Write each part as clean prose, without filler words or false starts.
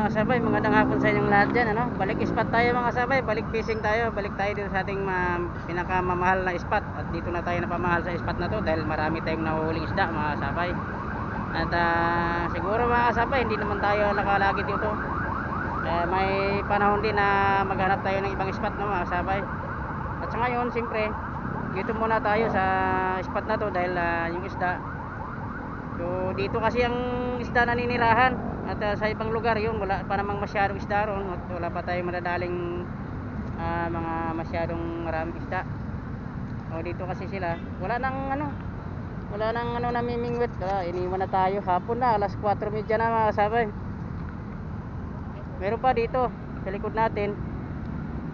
mga sabay, magandang hapon sa inyong lahat dyan, ano? Balik spot tayo mga sabay, balik fishing tayo. Balik tayo dito sa ating pinakamamahal na spot. At dito na tayo napamahal sa spot na to dahil marami tayong nahuhuling isda mga sabay. At siguro mga sabay, hindi naman tayo nakalagi dito. May panahon din na maghanap tayo ng ibang spot, no, mga sabay. At sa ngayon, siyempre, dito muna tayo sa spot na to dahil yung isda, so dito kasi ang isda naninirahan. At sa ibang lugar yun, wala pa namang masyadong isda ron. At wala pa tayong madadaling mga masyadong maraming isda. O dito kasi sila, wala nang namimingwit. Iniwan na tayo, hapon na, alas 4:30 na mga sabay. Meron pa dito sa likod natin,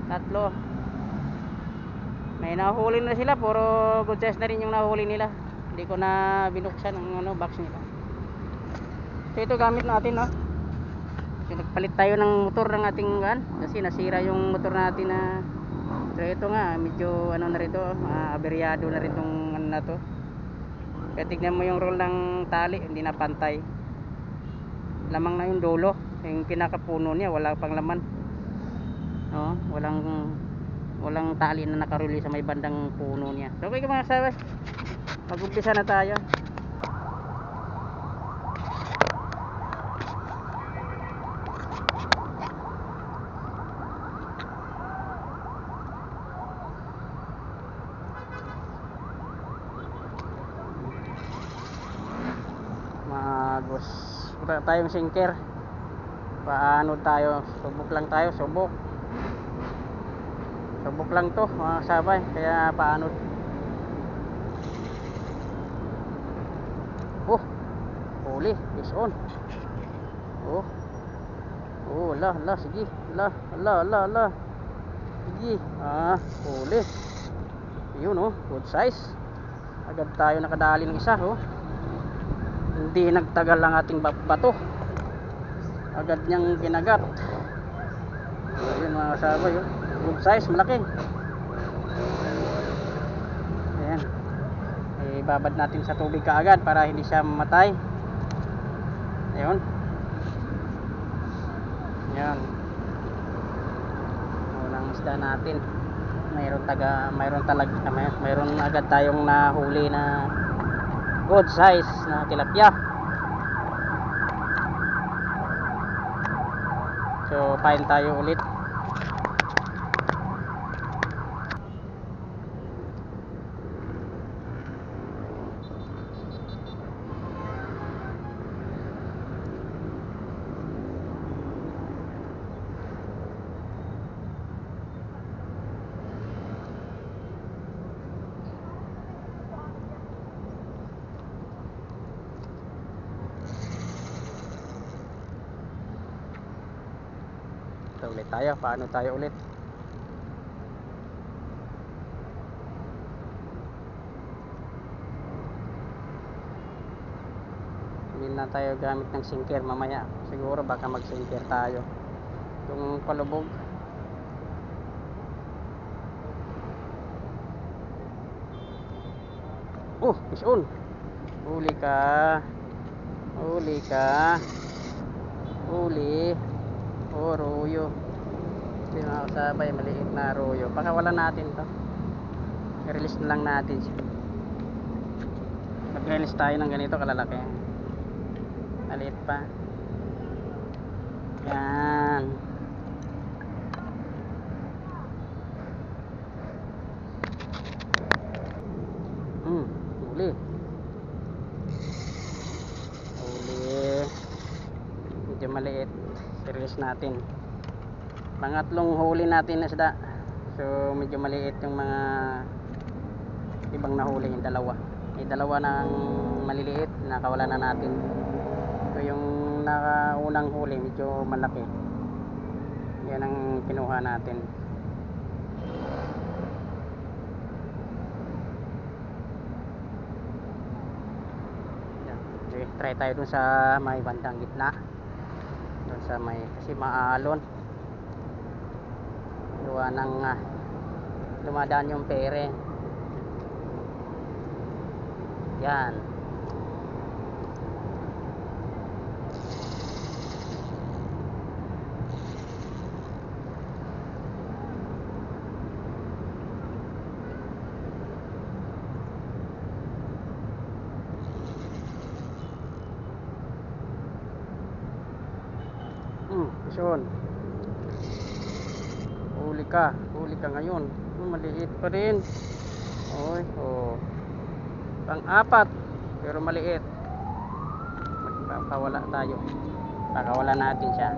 tatlo. May nahuli na sila, puro good size na rin yung nahuli nila. Hindi ko na binuksan ang box nila. So ito gamit natin, no. So nagpalit tayo ng motor ng ating kasi nasira yung motor natin na. So ito nga medyo na rito, aberyado na rin tong na to. Kaya tignan mo yung roll ng tali, hindi na pantay. Lamang na yung dulo, yung pinakapuno niya wala pang laman. No, walang tali na nakaruli sa may bandang puno niya. So okay mga sabay, mag-umpisa na tayo. Wala tayong sinker, paano tayo, subok lang to mga sabay, kaya paano. Huli, is on. La sige, la sige, huli yun, good size. Agad tayo nakadali ng isa, hindi nagtagal ang ating bato, agad niyang kinagat. Ayun mga sabay, good size, malaki. Ayan, ibabad natin sa tubig kaagad para hindi siya mamatay. Ayun, yan unang isda natin. Mayroon agad tayong nahuli na good size na tilapia. So pain tayo ulit. Ulit tayo, paano tayo ulit. Hindi na tayo gamit ng sinker mamaya, siguro baka mag sinker tayo yung palubog. Fish on. Huli royo. Hindi mga kasabay, maliit na royo. Pakawalan natin to, i-release na lang natin. Mag-release tayo ng ganito kalalaki, maliit pa. Yan, huli, medyo maliit, i-release natin. Pangatlong huli natin na isda. So medyo maliit yung mga ibang nahuli, yung dalawa ng maliliit, nakawala na natin. So yung unang huli medyo malaki, yan ang kinuha natin. Yan. Okay, try tayo dun sa may bandang gitna, dun sa may, kasi maalon gawa ng dumadaan yung pere. Yan, Ison. Huli ka ngayon. Maliit pa rin. Oy, oh. Pang-apat, pero maliit. Magpapawala tayo. Pakawala natin siya.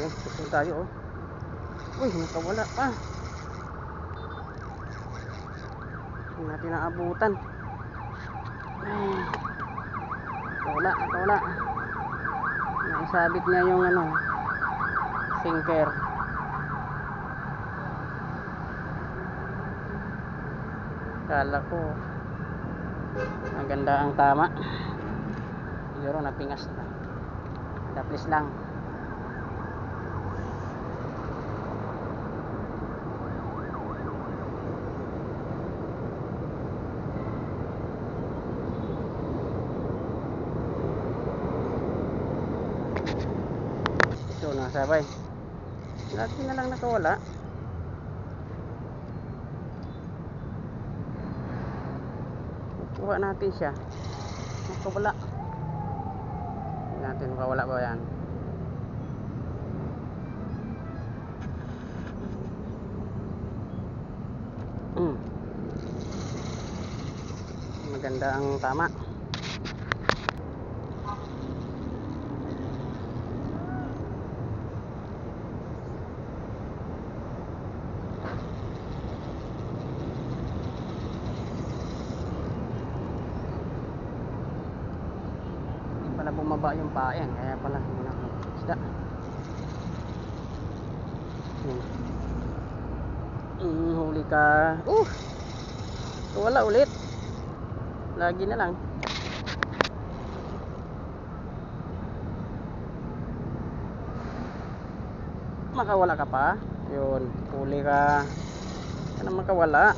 Ito tayo, oh. Uy, nakawala pa. Hindi natin naabutan. Nakawala. Naisabit niya yung ano, sinker. Kala ko maganda ang tama. Siguro napingas na. Tapos lang. Ito na sabay. Lagi na lang nakawala. Kuha natin siya. Nakawala. Tingnan natin makawala ba yan. Maganda ang tama. Pala bumaba yung paen, kaya pala hindi na isda. Huli ka. Wala ulit. Lagi na lang. Makawala ka pa. Yun, huli ka. Ano makawala?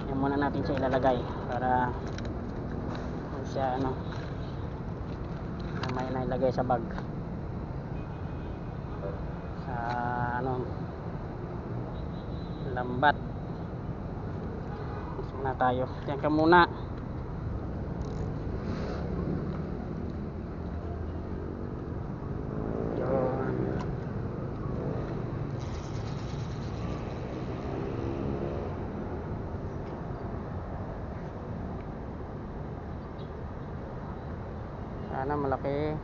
Yan muna natin siya ilalagay para siya ano may nailagay sa bag sa ano lambat. Gusto na tayo. Diyan ka muna. Sana malaki.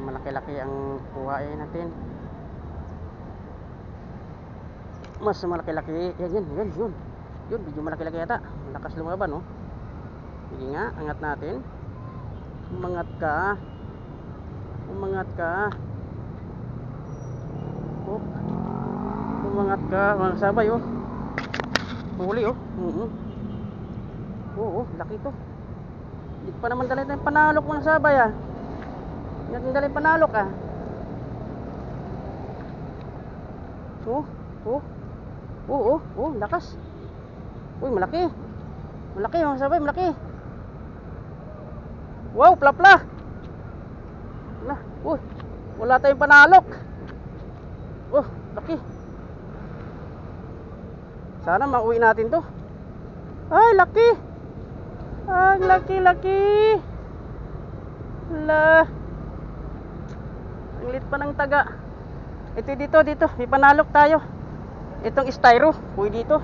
Malaki-laki ang kuhain natin. Mas malaki-laki. Yan. Yun, medyo malaki-laki yata. Malakas lumaban, oh. Sige nga, angat natin. Umangat ka. Umangat ka, mga sabay, oh. Huli, oh. Oo, laki to. Hindi pa naman dali tayong panalok, mga sabay, ah. Hindi natin dali panalok, ah. Lakas. Uy, malaki. Malaki, mga sabay, malaki. Wow, plapla. Wala tayong panalok. Laki. Sana mauwi natin to. Ay, laki. Ang laki. Hala. Ang lit pa ng taga. Ito dito. May panalok tayo. Itong styro. Pwede dito.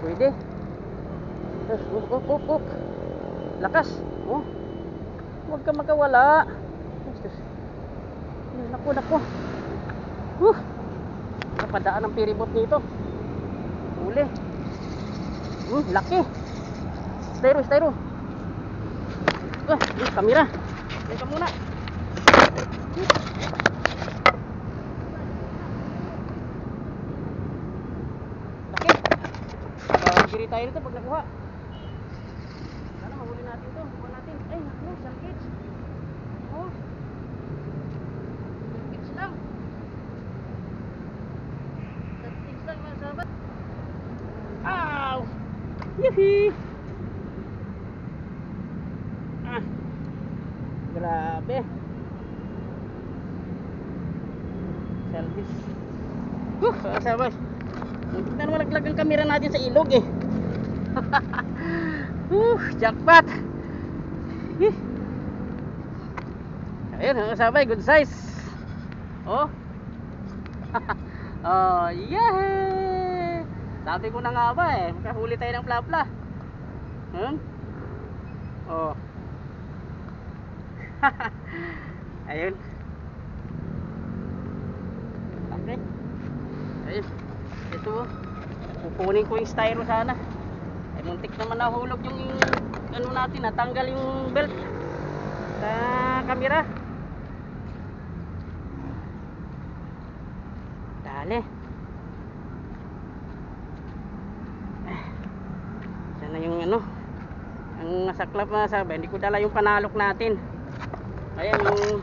Pwede. Lakas. Huwag ka makawala. Naku. Napadaan ang piribot nito. Huli. Laki. Styro. Wah, yung kamera. Yan ka muna. Laki. Kiri tayo nito pag nakuha. Sana mahuli natin to. Kuha natin. Ay, naku, salkits. Oh. Salkits lang. Salkits lang mga sahabat. Ow! Yuhi! Ah. Grabe. Salkits. Mga sahabat. Muntik na malaglag ang kamera natin sa ilog eh. Jackpot. Ayun, mga sabay, good size. Oh. Oh, yeah. Sabi ko na nga ba eh, makahuli tayo ng plapla. Oh. Ayun. Okay. Ayun. Ito, kukunin ko yung styro sana. Ay muntik naman nahulog yung ano natin, natanggal yung belt sa kamera. Dali. Sana yung ano, ang nasaklap na sabi, hindi ko dala yung panalok natin. Ayan yung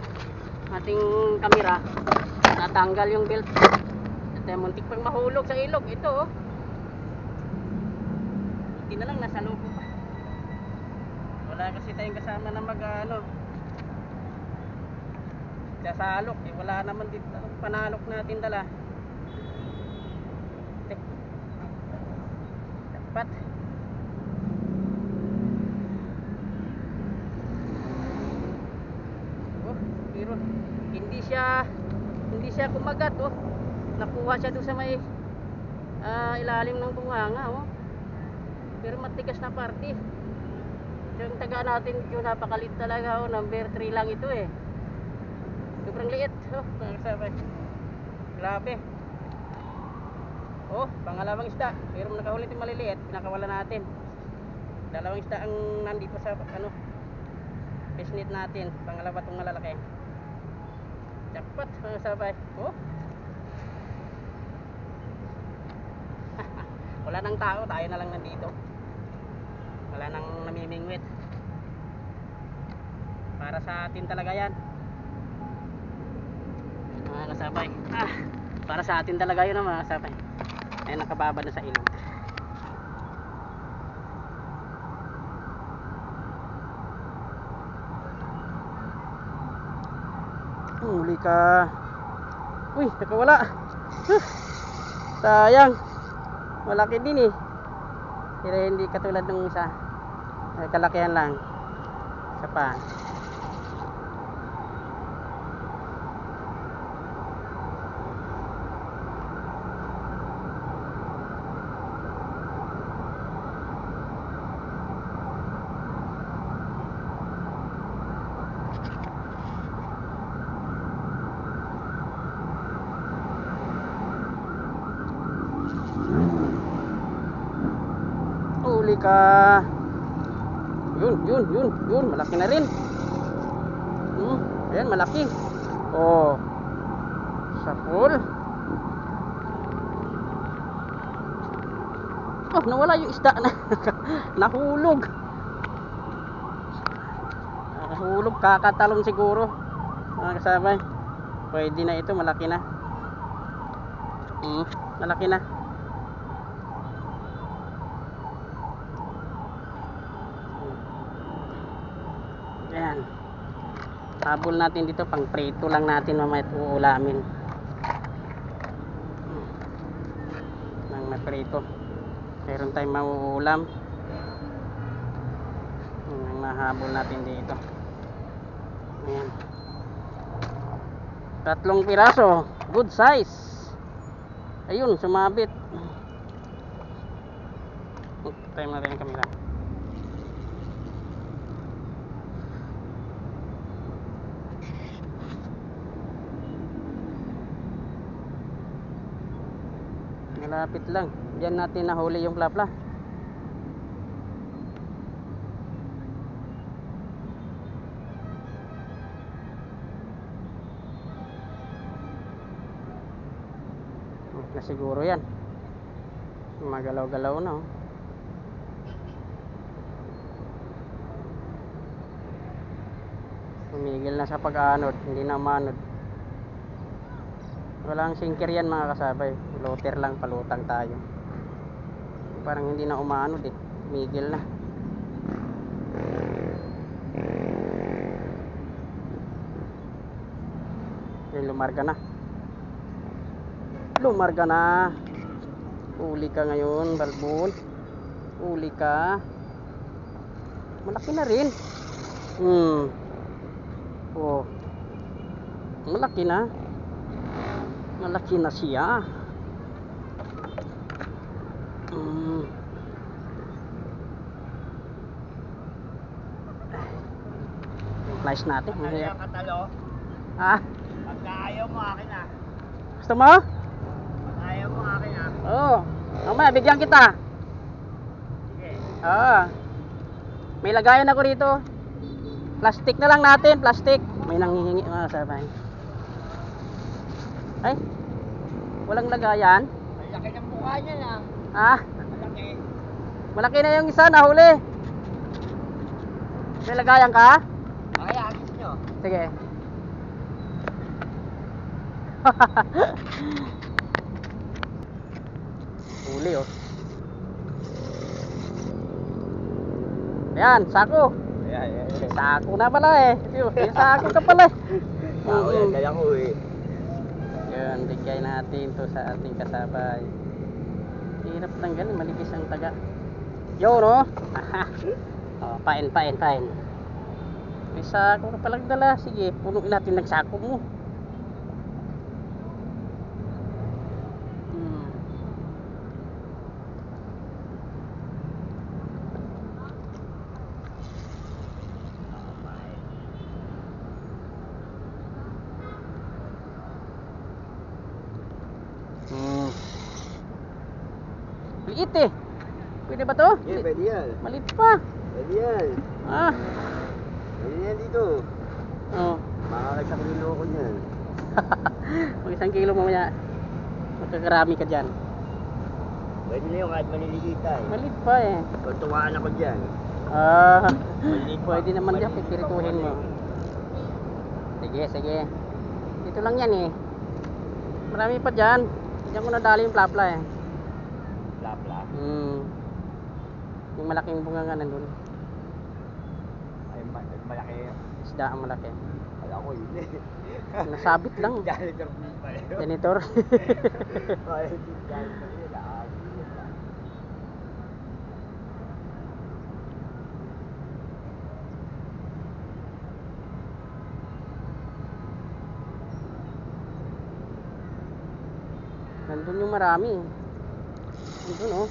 ating kamera, natanggal yung belt. At muntik pang mahulog sa ilog. Ito oh. Hindi na lang, nasa loob pa. Wala kasi tayong kasama na mag ano, sasalok eh, wala naman dito panalok natin dala. Dapat oh, pero hindi siya kumagat oh. Nakuha siya doon sa may ilalim ng bunganga oh. Pero matigas na parte. Yung taga natin yung napakalit talaga oh. Number 3 lang ito eh. Sobrang liit oh, mga kasabay. Grabe. Oh, pangalawang isda. Pero nakahuli yung maliliit, pinakawala natin. Dalawang isda ang nandito sa ano, fish net natin. Pangalawa itong malalaki. Jackpot mga kasabay. Oh. Wala nang tao, tayo na lang nandito. Wala nang namimingwit. Para sa atin talaga yan mga kasabay. Para sa atin talaga yun mga kasabay. Ay nakababa na sa ilog. Huli ka. Uy, nakawala. Sayang. Malaki din eh. Pero hindi katulad ng isa. Kalakihan lang. Isa pa. Huli ka. Yun, malaki na rin. Ayan, malaki. Oh. Sa pool. Oh, nawala yung isda na. Nahulog. Nahulog, kakatalon siguro. Mga kasabay. Pwede na ito, malaki na. Malaki na. Ayan. Habol natin dito, pang prito lang natin mamaya at uulamin. Nang maprito. Meron tayong mauulam. Ang mahabol natin dito. Ayan. 3 piraso. Good size. Ayun, sumabit. Time natin ang kamera. Malapit lang. Diyan natin nahuli yung plapla. na siguro yan. Magalaw-galaw na oh. Tumigil na sa pag-anod, hindi na manod. Walang sinker yan mga kasabay. Floater lang, palutang tayo. Parang hindi na umanod eh. Tumigil na. Yan, lumarga na. Lumarga na. Uli ka ngayon, balbon. Uli ka. Malaki na rin. Oh. Malaki na. Malaki na siya. Flash natin. Ayaw ka talo. Ah? Pagka ayaw mo akin ah. Gusto mo? Pag ayaw mo akin ah. Oo. Mamaya, bigyan kita. Sige. May lagayan ako rito. Plastic na lang natin, plastic. May nanghihingi mga sabay. Ay, walang lagayan. Malaki ng mukha niya na. Ah, Malaki. malaki na yung isa, nahuli. May lagayan ka? Ay, agis nyo. Sige. Huli oh. Ayan, sako. Ayan. Sako na pala eh. Yung sako ka pala eh. Ako yan, kaya ko eh. Yun, bigay natin to sa ating kasabay. Hirap tanggalin, malipis ang taga. Yun no? Oh, pain. May sako ka palang dala. Sige, punuin natin ng sako mo. Liit eh. Pwede ba to? Yeah, pwede yan. Maliit pa. Pwede yan. Ah. Pwede yan dito. Oh. Makakasang kilo ko niyan. Mag 1 kilo mamaya. Magkakarami ka dyan. Pwede na yung kahit maliligitan. Maliit pa eh. Tutuwaan ako dyan. Ah. Maliit pa. Pwede naman dyan. Maliit pa Pipirituhin mo. Sige. Dito lang yan eh. Marami pa dyan. Diyan ko nadali yung plapla eh. Plapla. Yung malaking bunga nga nandun. Ay, malaki. Isda ang malaki. Wala ko yun eh. Nasabit lang. Janitor po pala yun. Janitor. Ay, janitor yun. Nandun yung marami. Nandun oh.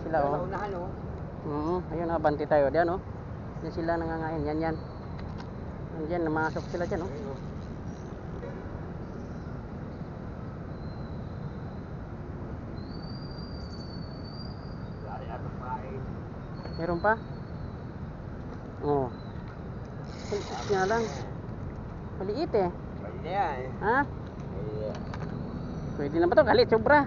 Sila oh. Naunahan oh. Ayun abanti tayo diyan oh. Diyan sila nangangain. Yan. Diyan namasok sila diyan oh. Meron pa? Oh. Maliit nga lang. Maliit eh. Pwede yan. Ha? Pwede yan. Pwede na ba ito? Galit, sobra.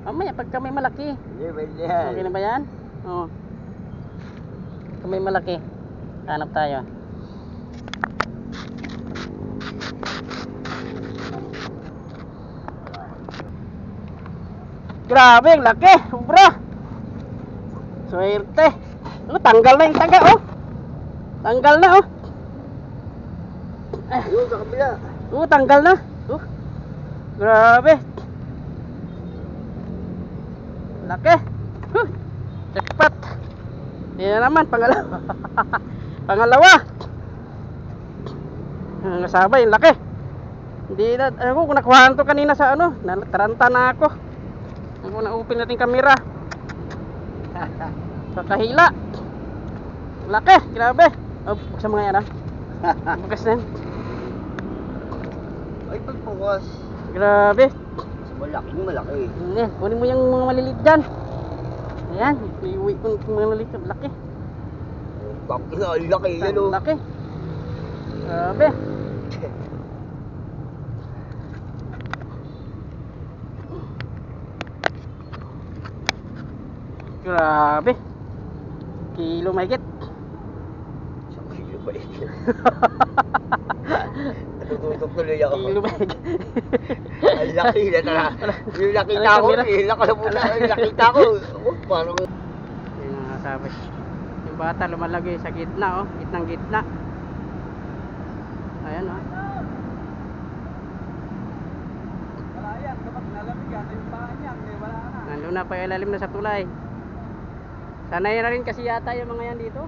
Mamaya, pagka may malaki. Hindi, pwede yan. Okay na ba yan? Oo. Pagka may malaki, hanap tayo. Grabe, ang laki. Sobra. Swerte. Tanggal na yung taga, oh. Tanggal na, oh. Ayun, sa kabila. Tanggal na. Grabe. Laki. Jackpot. Yan na naman, pangalawa. Pangalawa. Ang kasabay, laki. Hindi na, ako kung nakuhaan to kanina sa ano, nataranta na ako. Ako na-open natin kamera. Kakahila. Laki, grabe. Oh, buksan mga yan ah. Bukas na yan. Ay, pagpukas. Grabe. Malaki. Yan, kunin mo yung mga maliliit dyan. Ayan, iuwi ko yung mga maliliit. Laki. Laki yan o. Laki. Grabe. Grabe. Kilo mahigit. Isang kilo ba ito? Natututok tuloy ako. Kilo mahigit. Ang laki na talaga. Yung nakita ko, yung nakita ko. Oh, parang... Yun ang nasabi. Yung bata lumalagay sa gitna, oh. Gitnang gitna. Ayan, oh. Wala yan, kapag nalamig yan, yung paa niyan, wala na. Nandun na pa ilalim na sa tulay. Sanay na rin kasi yata yung mga yan dito.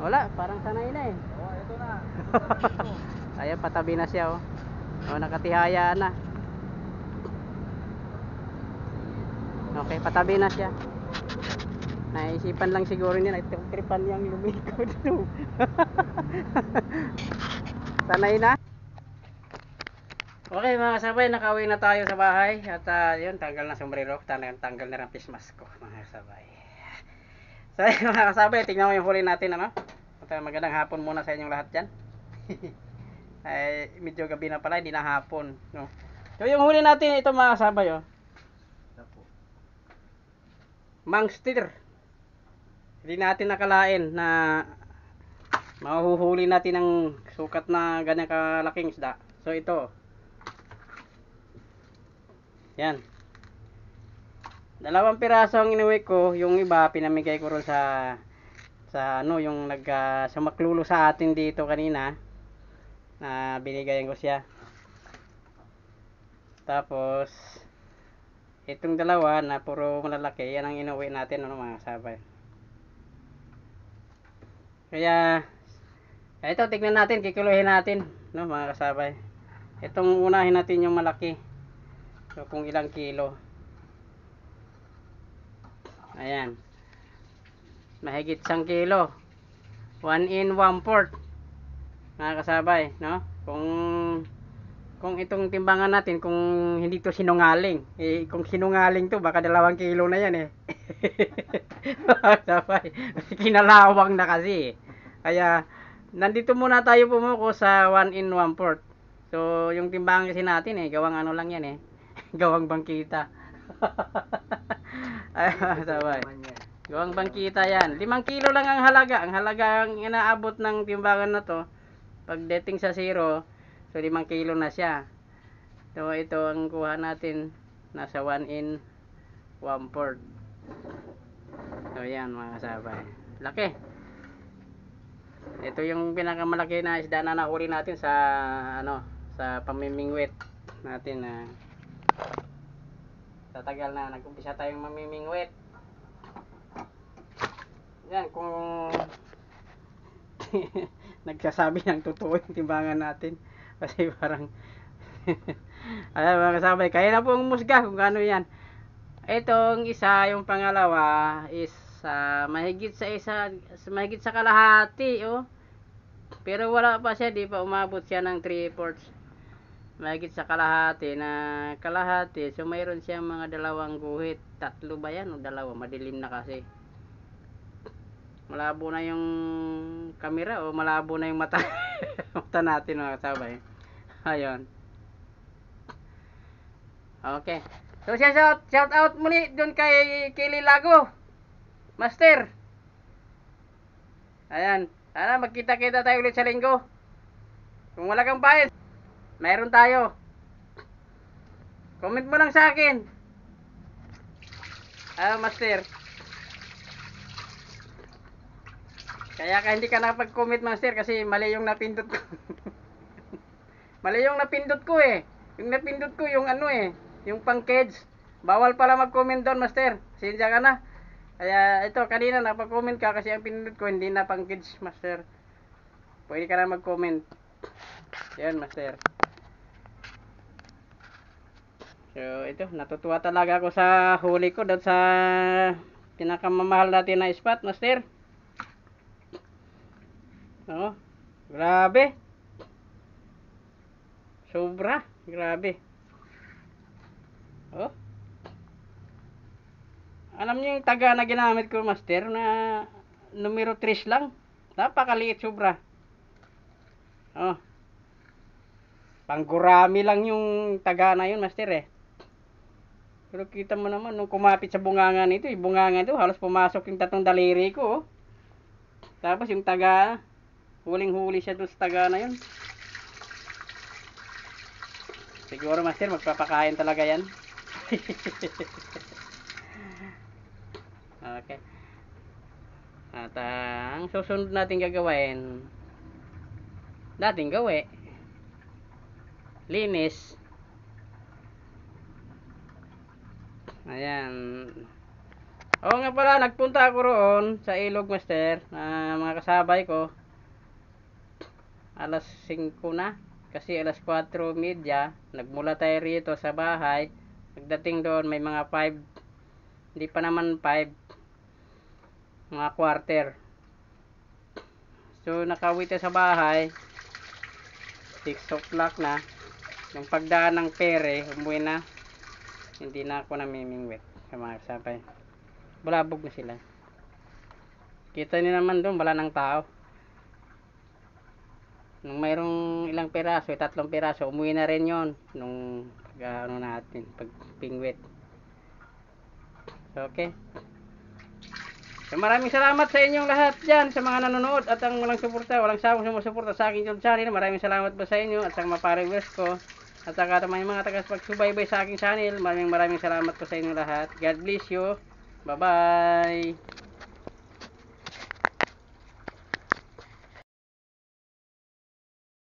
Wala, parang sanay na eh. Oh, ito na. Ayan, patabi na siya, oh. Oh, nakatihaya na. Okay, patabi na siya. Naisipan lang siguro niya, tripan niyang lumikod. Sanay na. Okay mga kasabay, nakauwi na tayo sa bahay. At yun, tanggal na sombrero, tanggal na rin face mask ko mga kasabay. So yun, mga kasabay, tingnan mo yung huli natin, ano? At magandang hapon muna sa inyong lahat dyan. Ay, medyo gabi na pala, hindi na hapon, no? So yung huli natin, ito mga kasabay, oh. Mangster. Hindi natin nakalain na mahuhuli natin ng sukat na ganyan kalaking isda. So ito. Yan. 2 piraso ang inuwi ko, yung iba pinamigay ko ron sa ano, yung sumaklulo sa atin dito kanina. Na binigayan ko siya. Tapos itong 2 na puro malalaki, yan ang inuwi natin, ano mga kasabay. Kaya ito, tignan natin, kikuluhin natin, no mga kasabay. Itong unahin natin yung malaki. So kung ilang kilo. Ayan. Mahigit 1 kilo. 1 in 1/4. Mga kasabay, no? Kung itong timbangan natin, kung hindi to sinungaling, eh, kung sinungaling to, baka 2 kilo na yan eh. Sabay, kinalawang na kasi. Kaya, nandito muna tayo pumuko sa 1 in 1/4. So, yung timbangan kasi natin eh, gawang ano lang yan eh. Gawang bangkita. Ay, sabay. Gawang bangkita yan. 5 kilo lang ang halaga. Ang halaga ang inaabot ng timbangan na to, pagdating sa 0, so 5 kilo na siya. So ito ang kuha natin, nasa 1 in 1/4. So yan mga kasabay. Laki. Ito yung pinakamalaki na isda na nahuli natin sa ano, sa pamimingwit natin na sa tagal na nag-umpisa tayong mamimingwit. Yan, kung nagsasabi ng totoo yung timbangan natin, kasi parang ayan mga kasabay, kaya na pong musga kung ano yan. Itong isa, yung pangalawa is mahigit mahigit sa kalahati, oh. Pero wala pa siya, di pa umabot siya ng 3/4. Mahigit sa kalahati so mayroon siyang mga 2 guhit, 3 ba yan o 2, madilim na kasi. Malabo na yung camera o malabo na yung mata mata natin mga kasabay. Ayun. Okay. So shout out muli doon kay Kili Lago. Master. Ayan. Sana magkita-kita tayo ulit sa linggo. Kung wala kang bayad, mayroon tayo. Comment mo lang sa akin. Master. Kaya ka hindi ka nakapag-comment, Master, kasi mali yung napindot ko. Mali yung napindot ko eh. Yung napindot ko yung ano eh, yung pang-kids. Bawal pala mag-comment doon, Master. Sinsya ka na. Kaya ito, kanina napag-comment ka kasi ang pinindot ko hindi na pang-kids, Master. Pwede ka na mag-comment. Yan, Master. So, ito, natutuwa talaga ako sa huli ko doon sa pinakamamahal natin na spot, Master. Oh, grabe. Sobra, grabe. Oh. Alam niyo yung taga na ginamit ko, Master, na numero 3 lang. Napakaliit, sobra. Oh. Panggurami lang yung taga na yun, Master eh. Pero kita mo naman, nung kumapit sa bunganga nito, yung bunganga nito, halos pumasok yung 3 daliri ko. Oh. Tapos yung taga, huling-huli siya doon sa taga na yun. Siguro master, magpapakain talaga yan. Okay. At ang susunod natin gagawin, dating gawi, linis. Ayan. Oo nga pala, nagpunta ako roon sa Ilog Master, mga kasabay ko. Alas 5 na, kasi alas 4:30, nagmula tayo rito sa bahay. Pagdating doon, may mga 5, hindi pa naman 5, mga quarter. So, nakauwi tayo sa bahay, 6 o'clock na. Yung pagdaan ng pere, umuwi na. Hindi na ako namimingwit sa mga kasabay. Bulabog na sila. Kita niyo naman doon, wala ng tao. Nung mayroong ilang piraso, 3 piraso, umuwi na rin yon nung ano natin, pagpingwit. So, okay. So, maraming salamat sa inyong lahat dyan, sa mga nanonood at ang walang suporta, walang sawang sumusuporta sa aking YouTube channel. Maraming salamat po sa inyo at sa mga followers ko. At saka may mga taga-pagsubaybay sa aking channel. Maraming salamat po sa inyo lahat. God bless you. Bye-bye.